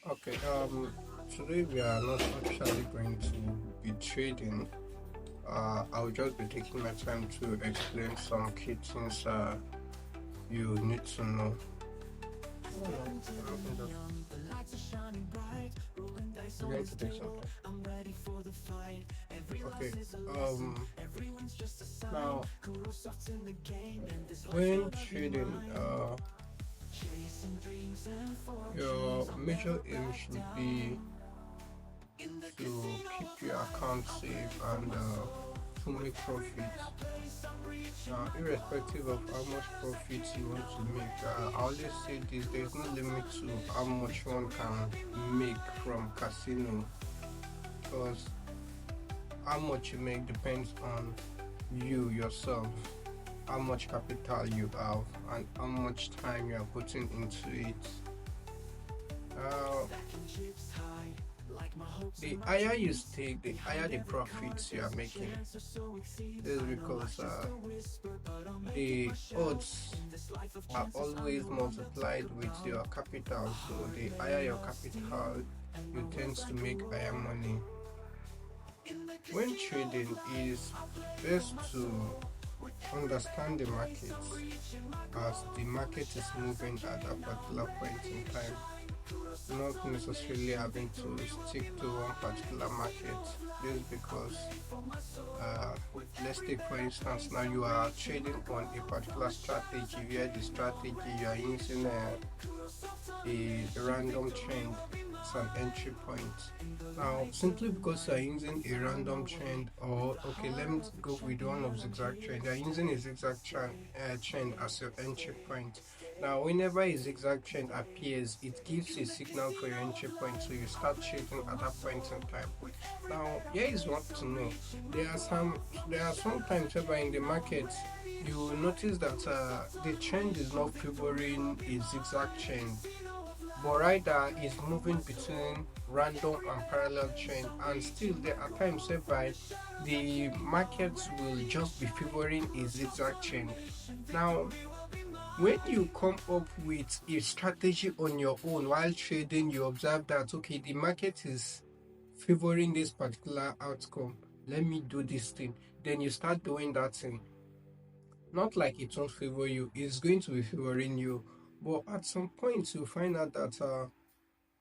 Okay, today we are not actually going to be trading. I'll just be taking my time to explain some key things you need to know. Oh, no, we're going to take some time. Okay, now when trading, your major aim should be to keep your account safe and to make profits. Irrespective of how much profits you want to make, I always say this: there's no limit to how much one can make from casino, because how much you make depends on you yourself, how much capital you have, and how much time you are putting into it. Uh, the higher you stake, the higher the profits you are making. This is because the odds are always multiplied with your capital. So the higher your capital, you tend to make higher money. When trading, is best to understand the market as the market is moving at a particular point in time, not necessarily having to stick to one particular market. This is because, uh, let's take for instance, now you are trading on a particular strategy where the strategy you are using a random trend as an entry point. Now, simply because you're using a random trend, or okay, let me go with one of zigzag trend. You're using a zigzag trend as your entry point. Now, whenever a zigzag trend appears, it gives a signal for your entry point, so you start trading at that point in time. Now, here is what to know. There are some there are some times whereby in the market you will notice that the trend is not favoring a zigzag trend, but rather is moving between random and parallel trend, and still there are times whereby the markets will just be favoring a zigzag trend. Now, when you come up with a strategy on your own while trading, you observe that okay, the market is favoring this particular outcome, let me do this thing. Then you start doing that thing. Not like it won't favor you, it's going to be favoring you. But at some point you find out that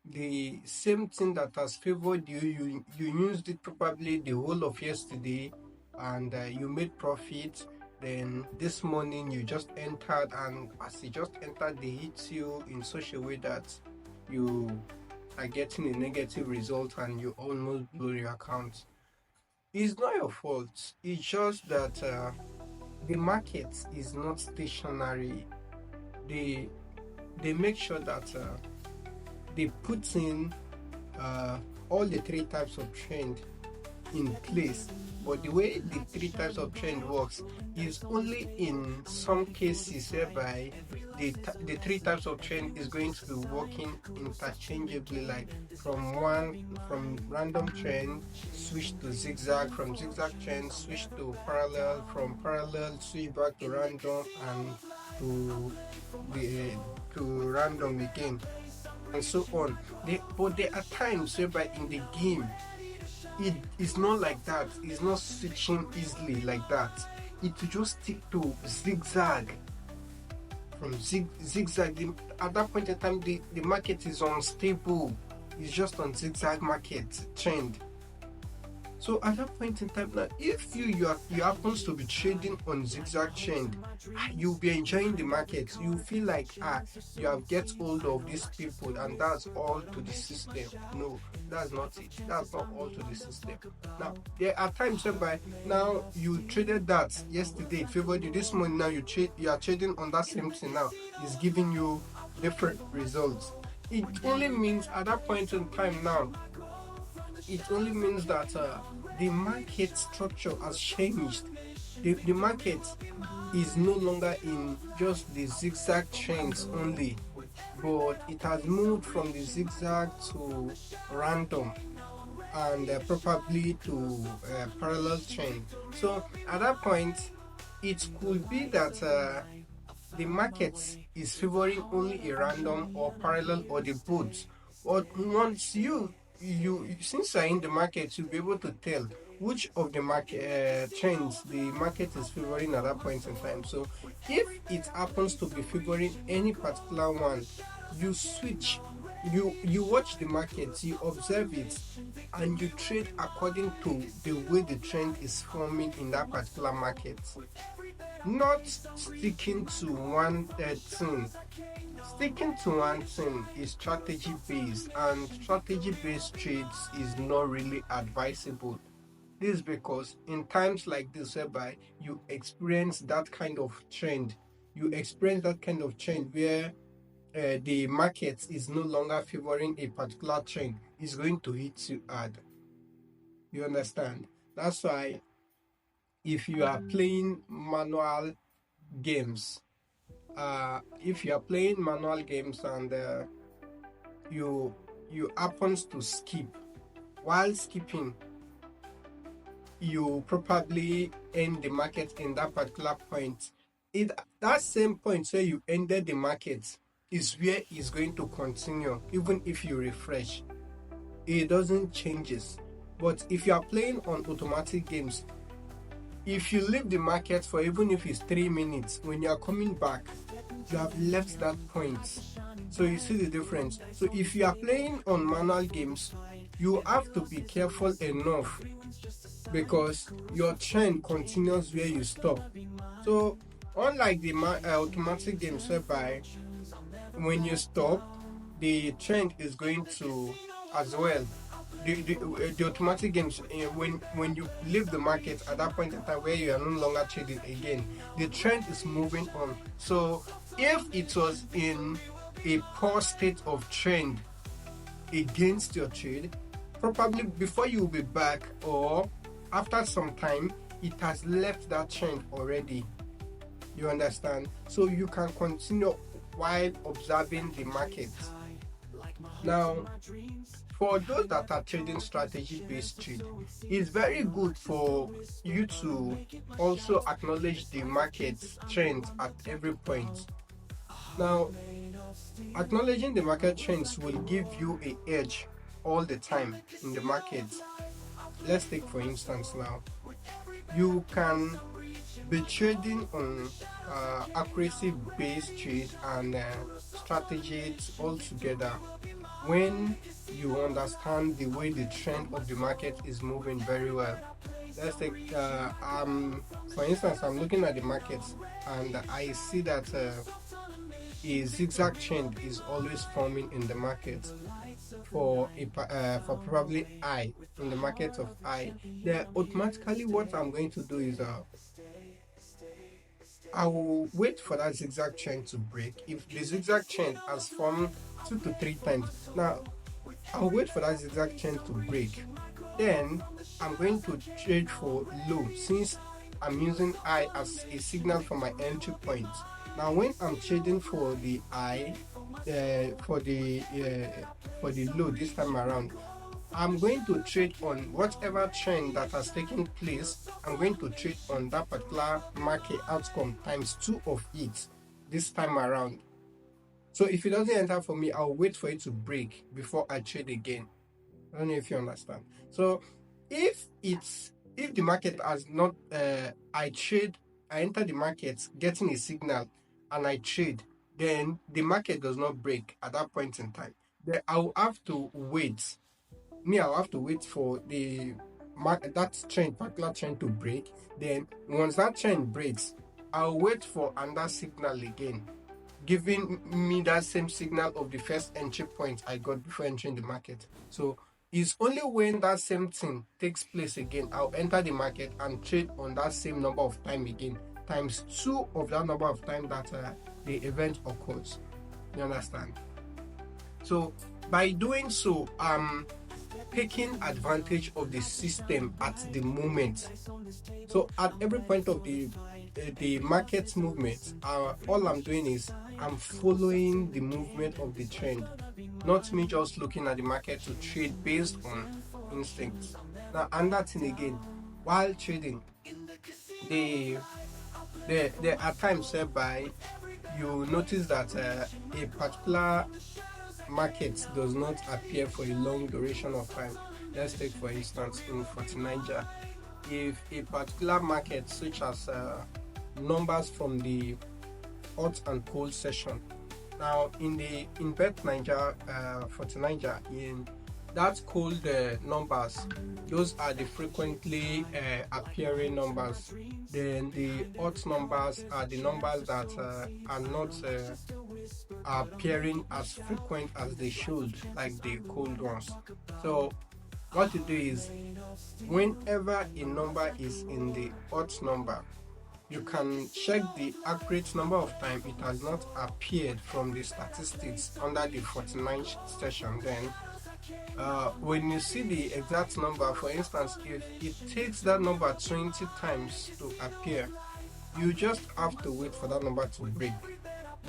the same thing that has favored you used it probably the whole of yesterday, and you made profit. Then this morning you just entered, and as you just entered, they hit you in such a way that you are getting a negative result and you almost blow your account. It's not your fault, it's just that the market is not stationary. They they make sure that they put in uh, all the three types of trend in place. But the way the three types of trend works is only in some cases whereby the three types of trend is going to be working interchangeably, like from random trend switch to zigzag, from zigzag trend switch to parallel, from parallel switch back to random, and to the to random again, and so on. But there are times whereby in the game it is not like that. It's not switching easily like that. It will just stick to zigzag. From zigzag, at that point in time, the market is unstable. It's just on zigzag market trend. So at that point in time, now if you happens to be trading on zigzag trend, you'll be enjoying the market. You feel like you have get hold of these people and that's all to the system. No, that's not it. That's not all to the system. Now there are times whereby now you traded that yesterday, it favored you. This morning now you are trading on that same thing now. It's giving you different results. It only means at that point in time now, it only means that the market structure has changed. The market is no longer in just the zigzag trends only, but it has moved from the zigzag to random, and probably to parallel trend. So at that point, it could be that the market is favoring only a random or parallel or the both, But once you since you're in the market, you'll be able to tell which of the market trends the market is favoring at that point in time. So if it happens to be favoring any particular one, you switch, you watch the market, you observe it, and you trade according to the way the trend is forming in that particular market, not sticking to one thing. Sticking to one thing is strategy based, and strategy based trades is not really advisable. This is because in times like this, whereby you experience that kind of trend, where the market is no longer favoring a particular trend, is going to hit you hard. You understand? That's why if you are playing manual games, and you happens to skip, while skipping you probably end the market in that particular point. That same point where you ended the market is where it's going to continue. Even if you refresh, it doesn't changes. But if you are playing on automatic games, if you leave the market for even if it's 3 minutes, when you are coming back, you have left that point. So you see the difference. So if you are playing on manual games, you have to be careful enough, because your trend continues where you stop. So unlike the automatic games, whereby when you stop, the trend is going to as well. The automatic games, when you leave the market at that point in time where you are no longer trading again, the trend is moving on. So if it was in a poor state of trend against your trade, probably before you will be back, or after some time, it has left that trend already. You understand? So you can continue while observing the market. Now, for those that are trading strategy based trade, it's very good for you to also acknowledge the market trends at every point. Now, acknowledging the market trends will give you an edge all the time in the market. Let's take for instance now, you can be trading on accuracy based trade and strategies all together when you understand the way the trend of the market is moving very well. Let's take for instance, I'm looking at the markets and I see that a zigzag trend is always forming in the market for probably I in the market of I. Then automatically what I'm going to do is I will wait for that zigzag trend to break. If the zigzag trend has formed 2 to 3 times, now I'll wait for that zigzag trend to break. Then I'm going to trade for low, since I'm using I as a signal for my entry point. Now when I'm trading for the I, for the low this time around, I'm going to trade on whatever trend that has taken place. I'm going to trade on that particular market outcome times 2 of it this time around. So if it doesn't enter for me, I'll wait for it to break before I trade again. I don't know if you understand. So if the market has not I enter the market getting a signal and I trade, then the market does not break at that point in time, then I'll have to wait. I'll have to wait for the particular trend to break. Then once that trend breaks, I'll wait for another signal again, giving me that same signal of the first entry point I got before entering the market. So it's only when that same thing takes place again, I'll enter the market and trade on that same number of time again, times 2 of that number of time that the event occurs. You understand? So by doing so, taking advantage of the system at the moment. So at every point of the market movement, all I'm doing is I'm following the movement of the trend, not me just looking at the market to trade based on instincts. Now, and that thing again, while trading, there are times whereby you notice that a particular market does not appear for a long duration of time. Let's take for instance in 49ja, if a particular market such as numbers from the hot and cold session. Now in Bet9ja 49ja, in that cold numbers, those are the frequently appearing numbers. Then the hot numbers are the numbers that are not appearing as frequent as they should, like the cold ones. So what you do is, whenever a number is in the hot number, you can check the accurate number of time it has not appeared from the statistics under the 49th session. Then when you see the exact number, for instance, if it takes that number 20 times to appear, you just have to wait for that number to break.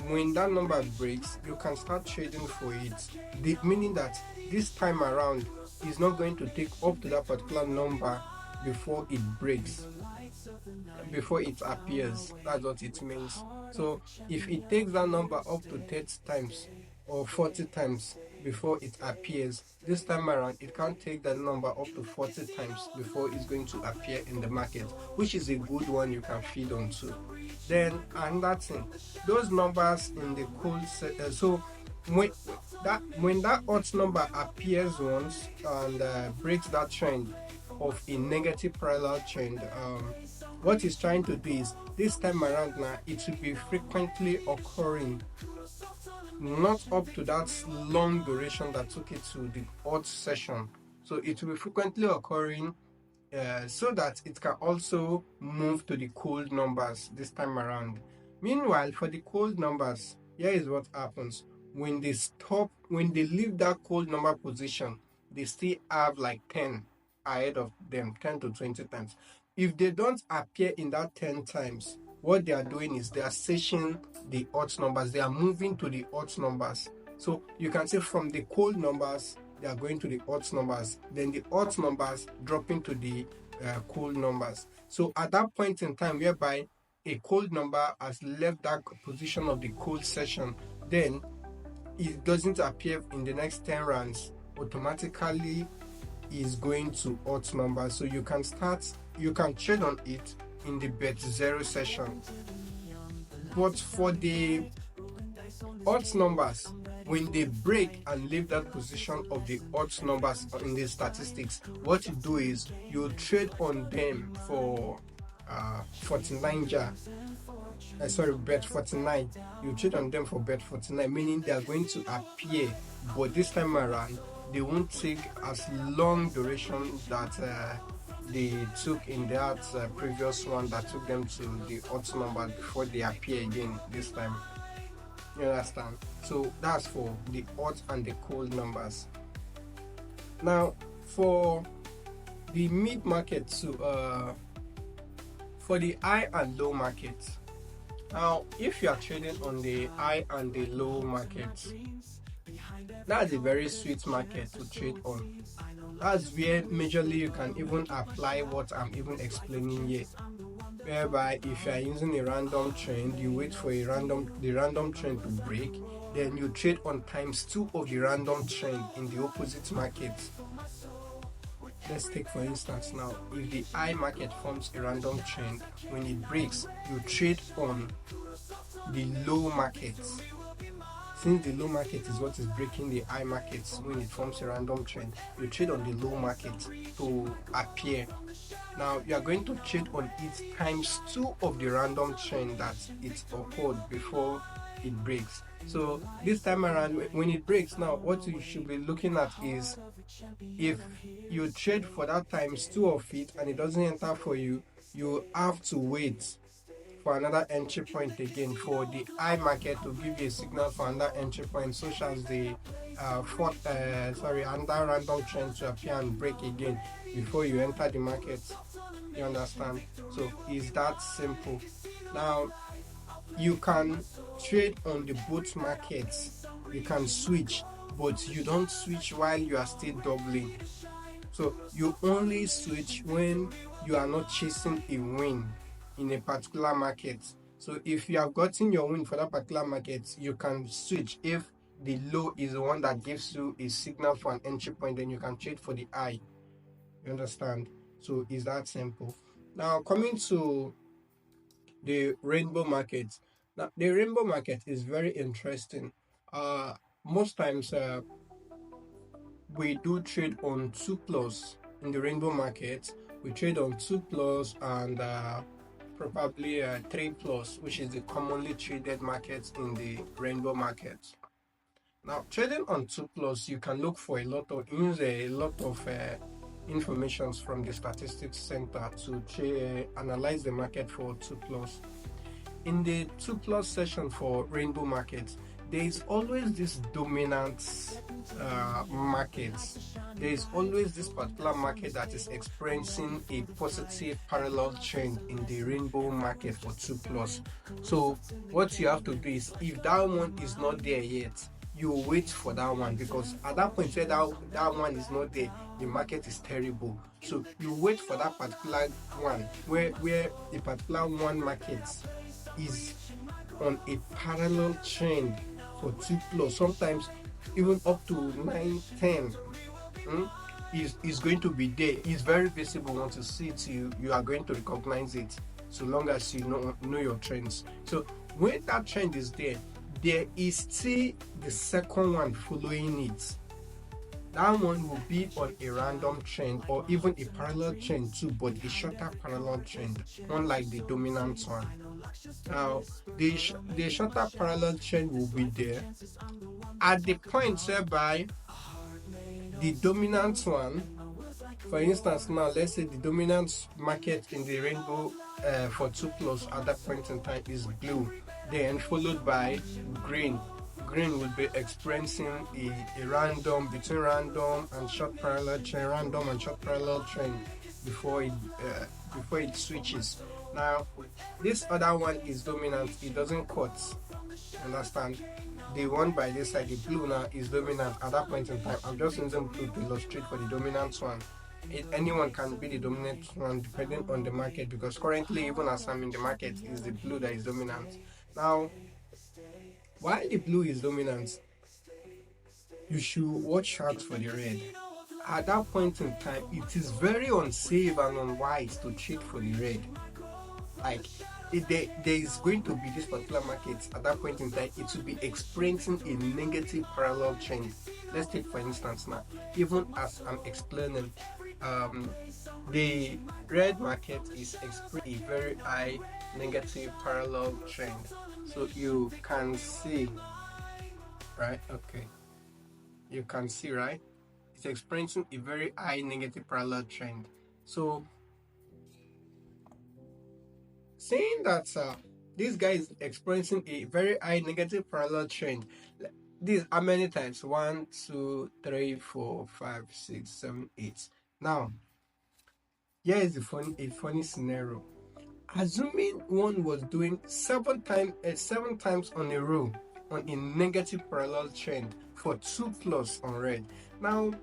When that number breaks, you can start trading for it, meaning that this time around is not going to take up to that particular number before it breaks, before it appears. That's what it means. So if it takes that number up to 30 times or 40 times before it appears, this time around it can't take that number up to 40 times before it's going to appear in the market, which is a good one you can feed on to. Then another thing, those numbers in the cold so when that hot number appears once and breaks that trend of a negative parallel trend, what it's trying to do is, this time around now, it should be frequently occurring, not up to that long duration that took it to the hot session. So it will be frequently occurring so that it can also move to the cold numbers this time around. Meanwhile, for the cold numbers, here is what happens. When they leave that cold number position, they still have like 10 ahead of them, 10 to 20 times. If they don't appear in that 10 times, what they are doing is they are searching the hot numbers. They are moving to the hot numbers. So you can say from the cold numbers, they are going to the hot numbers. Then the hot numbers dropping to the cold numbers. So at that point in time whereby a cold number has left that position of the cold session, then it doesn't appear in the next 10 rounds, automatically is going to hot numbers. So you can trade on it in the Bet0 session. But for the hot numbers, when they break and leave that position of the hot numbers in the statistics, what you do is you trade on them for 49ja. Bet49. You trade on them for Bet49, meaning they are going to appear, but this time around they won't take as long duration that they took in that previous one that took them to the hot number before they appear again this time. You understand? So that's for the hot and the cold numbers. Now for the mid market, for the high and low market. Now if you are trading on the high and the low market, that's a very sweet market to trade on. That's where majorly you can even apply what I'm even explaining here, whereby if you are using a random trend, you wait for the random trend to break, then you trade on ×2 of the random trend in the opposite market. Let's take for instance now, if the high market forms a random trend, when it breaks, you trade on the low market. Since the low market is what is breaking the high markets when it forms a random trend, you trade on the low market to appear. Now you are going to trade on it ×2 of the random trend that it occurred before it breaks. So this time around, when it breaks, now what you should be looking at is, if you trade for that ×2 of it and it doesn't enter for you, you have to wait for another entry point again for the high market to give you a signal for another entry point, such as the another random trend to appear and break again before you enter the market. You understand? So it's that simple. Now you can trade on the both markets. You can switch, but you don't switch while you are still doubling. So you only switch when you are not chasing a win in a particular market. So if you have gotten your win for that particular market, you can switch if the low is the one that gives you a signal for an entry point, then you can trade for the high. You understand? So it's that simple. Now coming to the rainbow market. Now the rainbow market is very interesting. Uh Most times we do trade on 2 plus in the rainbow market. We trade on 2 plus and probably 3 plus, which is the commonly traded market in the rainbow market. Now, trading on 2 plus, you can look for use a lot of informations from the statistics center to analyze the market for 2 plus. In the 2 plus session for rainbow markets, there is always this dominant market. There is always this particular market that is experiencing a positive parallel trend in the rainbow market for 2 plus. So what you have to do is, if that one is not there yet, you wait for that one, because at that point where that one is not there, the market is terrible. So you wait for that particular one where the particular one market is on a parallel trend for 2 plus, sometimes even up to 9, 10. Is going to be there. It's very visible. Once you see it, you are going to recognize it, so long as you know your trends. So when that trend is there, there is still the second one following it. That one will be on a random trend or even a parallel trend too, but a shorter parallel trend, unlike the dominant one. Now, the shorter parallel trend will be there at the point whereby the dominant one, for instance, now let's say the dominant market in the rainbow for 2 plus at that point in time is blue, then followed by green. Green will be experiencing a random, between random and short parallel trend, random and short parallel trend before it switches. Now, this other one is dominant. It doesn't cut. Understand? The one by this side, the blue now, is dominant at that point in time. I'm just using blue to illustrate for the dominant one. Anyone can be the dominant one depending on the market, because currently, even as I'm in the market, is the blue that is dominant. Now, while the blue is dominant, you should watch out for the red. At that point in time, it is very unsafe and unwise to trade for the red. Like, there is going to be this particular market at that point in time, it will be experiencing a negative parallel trend. Let's take for instance now, even as I'm explaining, the red market is experiencing a very high negative parallel trend. So you can see, right? Okay, you can see, right? It's experiencing a very high negative parallel trend. So saying that this guy is experiencing a very high negative parallel trend, this how many times? 1, 2, 3, 4, 5, 6, 7, 8. Now, here is a funny scenario. Assuming one was doing 7 times on a row on a negative parallel trend for 2 plus on red. Now,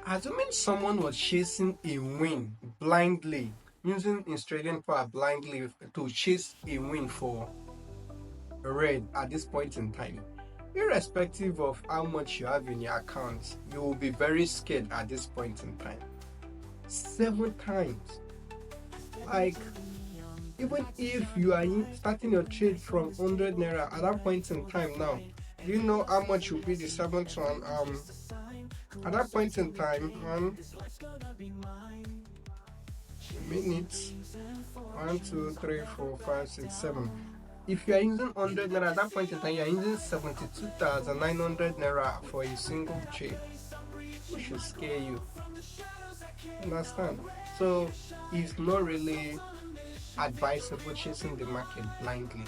assuming someone was chasing a win blindly, using his trading power blindly to chase a win for red at this point in time, irrespective of how much you have in your account, you will be very scared at this point in time. 7 times. Like, even if you are starting your trade from 100 naira at that point in time, now, do you know how much will be the 7th one? At that point in time, minutes, 1, 2, 3, 4, 5, 6, 7. If you are using 100 naira at that point in time, you are using 72,900 naira for a single trade. It should scare you. Understand? So it's not really advisable chasing the market blindly.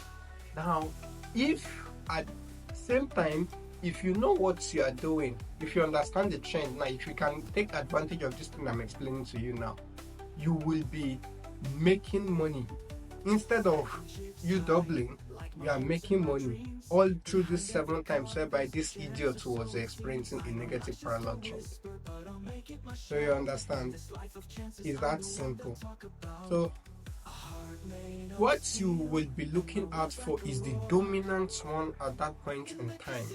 Now, if at the same time, if you know what you are doing, if you understand the trend, now if you can take advantage of this thing I'm explaining to you now, you will be making money. Instead of you doubling, you are making money all through this 7 times whereby this idiot was experiencing a negative parallel trend. So you understand? It's that simple. So what you will be looking out for is the dominant one at that point in time.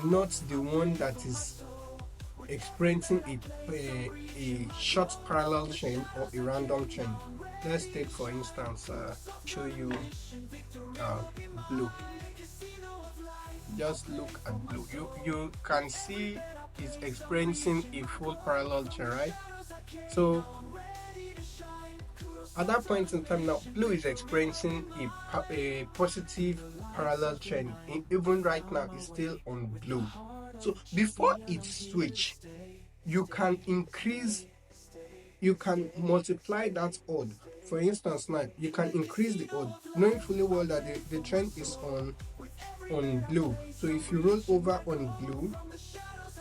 not the one that is experiencing a short parallel chain or a random chain. Let's take for instance, show you uh, blue. Just look at blue. You can see it's experiencing a full parallel chain, right? So at that point in time now, blue is experiencing a positive parallel chain. Even right now, it's still on blue. So before it switch, you can multiply that odd. For instance, now you can increase the odd, knowing fully well that the trend is on blue. So if you roll over on blue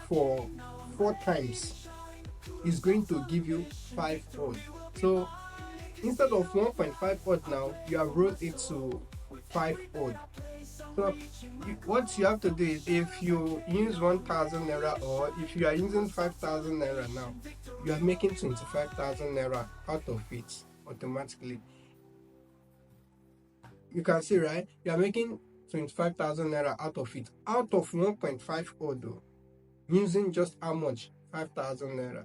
for 4 times, it's going to give you 5 odd. So instead of 1.5 odd now, you have rolled it to 5 odd. So what you have to do is, if you use 1,000 naira, or if you are using 5,000 naira now, you are making 25,000 naira out of it automatically. You can see, right? You are making 25,000 naira out of it, out of 1.5 odd, using just how much? 5,000 naira.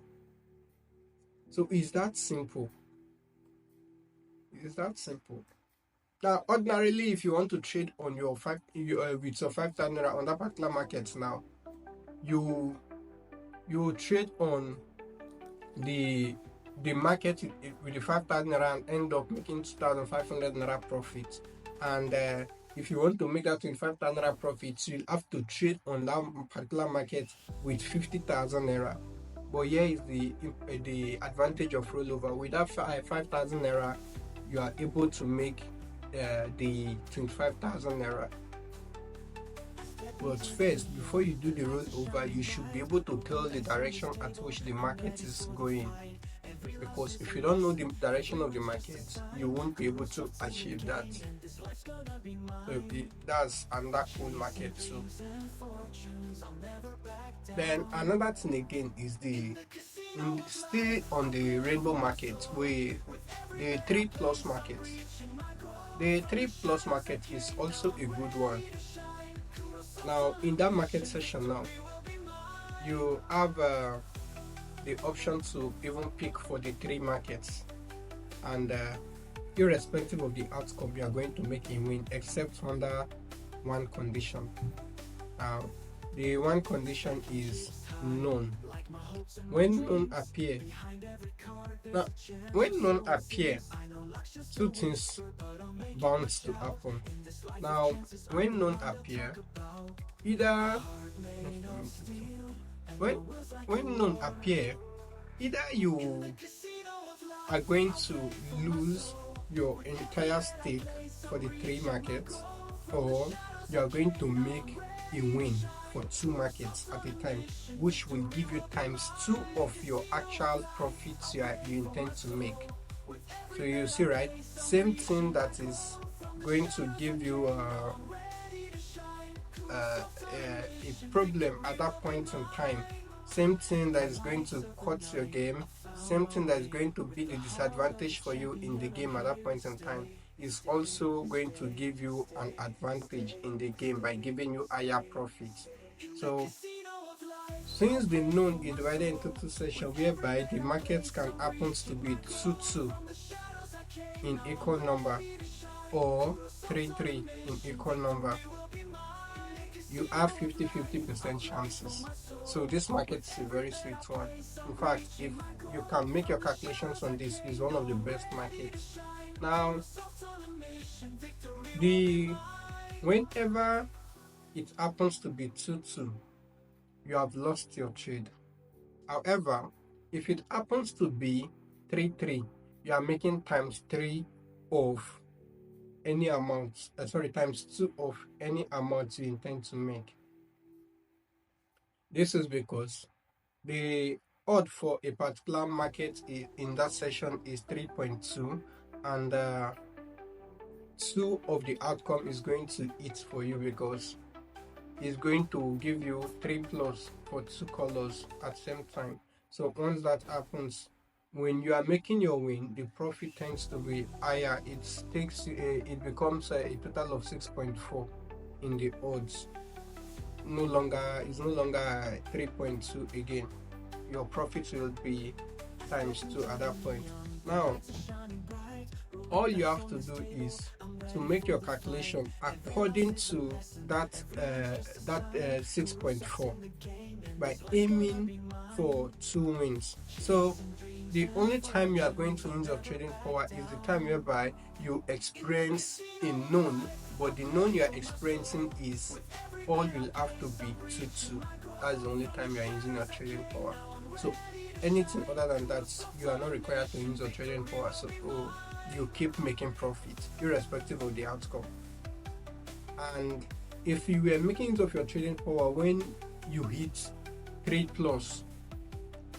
So it's that simple. It's that simple. Now, ordinarily, if you want to trade on your with your 5,000 naira on that particular market now, you trade on the market with the 5,000 naira and end up making 2,500 naira profit. And if you want to make that 25,000 naira profit, you'll have to trade on that particular market with 50,000 naira. But here is the advantage of rollover. With that 5,000 naira, you are able to make the 25,000 naira. But first, before you do the rollover, you should be able to tell the direction at which the market is going. Because if you don't know the direction of the market, you won't be able to achieve that. So that's another cool market too. Then another thing again is still on the rainbow market, with the 3+ market. The 3+ market is also a good one. Now in that market session now, you have the option to even pick for the 3 markets, and irrespective of the outcome, you are going to make a win, except under one condition. Now the one condition is none. When none appear, two things bound to happen. Now when none appear, either when none appear, either you are going to lose your entire stake for the 3 markets, or you are going to make a win for 2 markets at a time, which will give you ×2 of your actual profits you intend to make. So you see, right? Same thing that is going to give you a problem at that point in time, same thing that is going to cut your game, same thing that is going to be the disadvantage for you in the game at that point in time, is also going to give you an advantage in the game by giving you higher profits. So since the known is divided into 2 sessions, whereby the markets can happen to be 2-2 in equal number, or 3-3 in equal number, you have 50% chances. So this market is a very sweet one. In fact, if you can make your calculations on this, is one of the best markets. Now, whenever it happens to be 2-2, you have lost your trade. However, if it happens to be 3-3, you are making ×3 of any amount, ×2 of any amount you intend to make. This is because the odd for a particular market in that session is 3.2, and 2 of the outcome is going to hit for you, because it's going to give you 3+ for 2 colors at the same time. So once that happens, when you are making your win, the profit tends to be higher. It becomes a total of 6.4 in the odds. no longer 3.2 again. Your profit will be times 2 at that point. Now, all you have to do is to make your calculation according to that 6.4 by aiming for 2 wins. So the only time you are going to use your trading power is the time whereby you experience a known, but the known you are experiencing is all you'll have to be 2-2. That's the only time you are using your trading power. So anything other than that, you are not required to use your trading power. So you keep making profit irrespective of the outcome. And if you were making use of your trading power when you hit 3+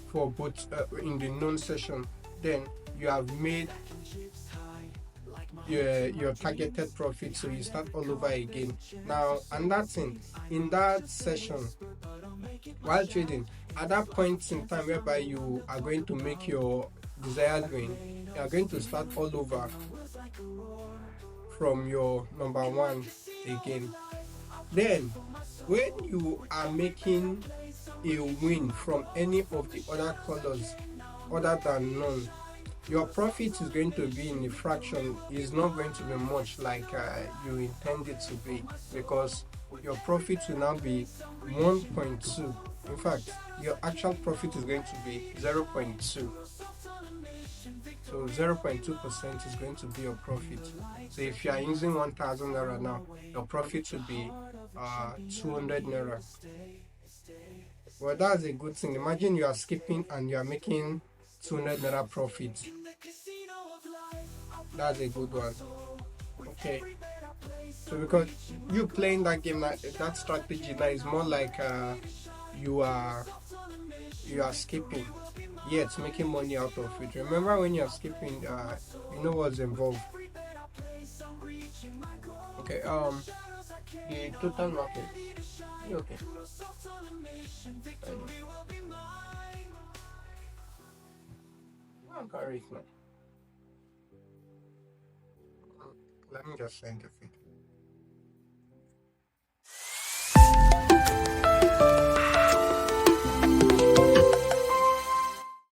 for both in the known session, then you have made your targeted profit, so you start all over again. Now, and that thing in that session while trading, at that point in time whereby you are going to make your desired win, you are going to start all over from your number one again. Then when you are making a win from any of the other colors other than none, your profit is going to be in a fraction. Is not going to be much like you intend it to be, because your profit will now be 1.2. In fact, your actual profit is going to be 0.2. So 0.2% is going to be your profit. So if you are using 1,000 naira now, your profit will be 200 naira. Well, that's a good thing. Imagine you are skipping and you are making 200 naira profit. That's a good one. Okay. So because you playing that game, that strategy now is more like you are skipping, yet making money out of it. Remember, when you're skipping, you know what's involved. Okay. The total market. Okay. I'm correct now. Let me just send the feed.